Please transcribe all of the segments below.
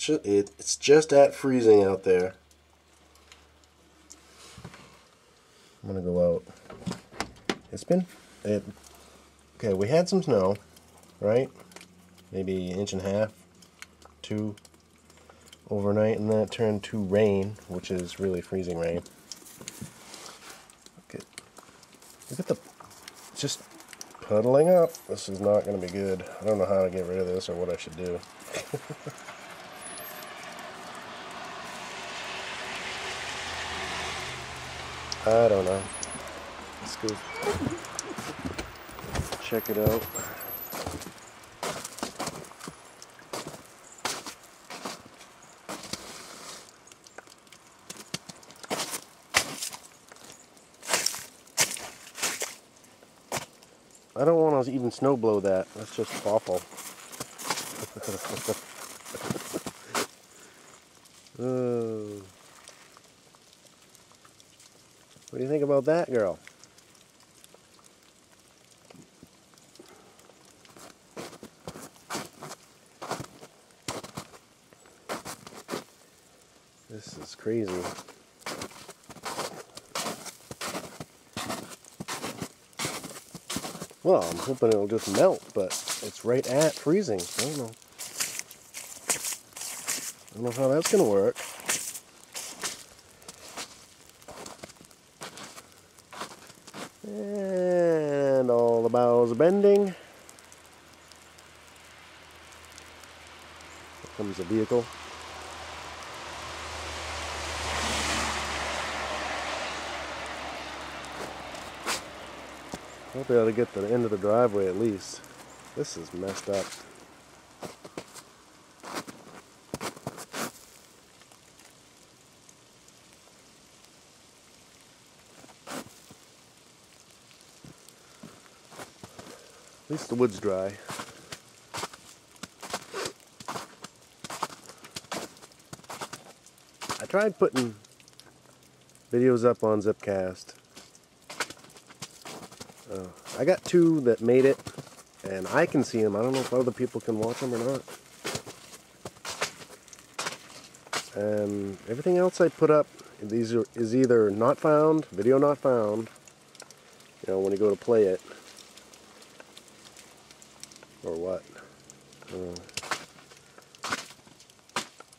It's just at freezing out there. I'm gonna go out. Okay, we had some snow, right? Maybe an inch and a half, 2 overnight, and then it turned to rain, which is really freezing rain. Look at it's just puddling up. This is not going to be good. I don't know how to get rid of this or what I should do. I don't know. Let's go check it out. I don't want to even snow blow that. That's just awful. What do you think about that, girl? This is crazy. Well, I'm hoping it'll just melt, but it's right at freezing. I don't know. I don't know how that's going to work. And all the boughs are bending. Here comes the vehicle. I'll be able to get to the end of the driveway at least. This is messed up. At least the wood's dry. I tried putting videos up on Zipcast. I got 2 that made it, and I can see them. I don't know if other people can watch them or not. And everything else I put up is either not found, video not found, you know, when you go to play it, or what.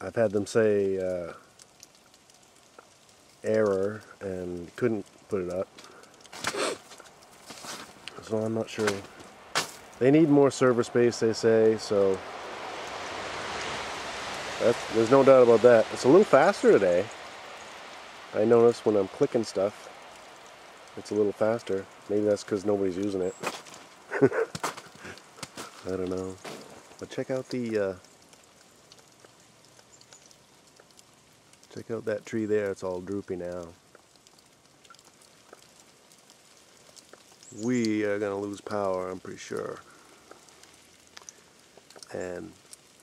I've had them say error and couldn't put it up. So I'm not sure. They need more server space, they say, so there's no doubt about that. It's a little faster today. I notice when I'm clicking stuff, it's a little faster. Maybe that's because nobody's using it. I don't know. But check out check out that tree there. It's all droopy now. We are going to lose power, I'm pretty sure. And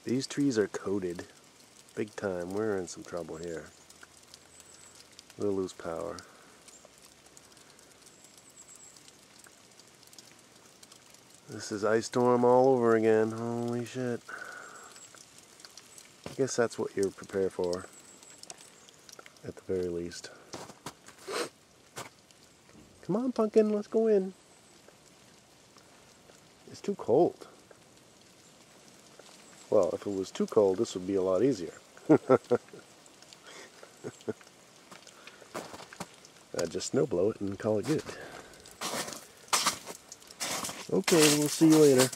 these trees are coated big time. We're in some trouble here. We'll lose power. This is ice storm all over again. Holy shit. I guess that's what you're prepared for, at the very least. Come on, pumpkin, let's go in. It's too cold. Well, if it was too cold, this would be a lot easier. I'd just snow blow it and call it good. Okay, we'll see you later.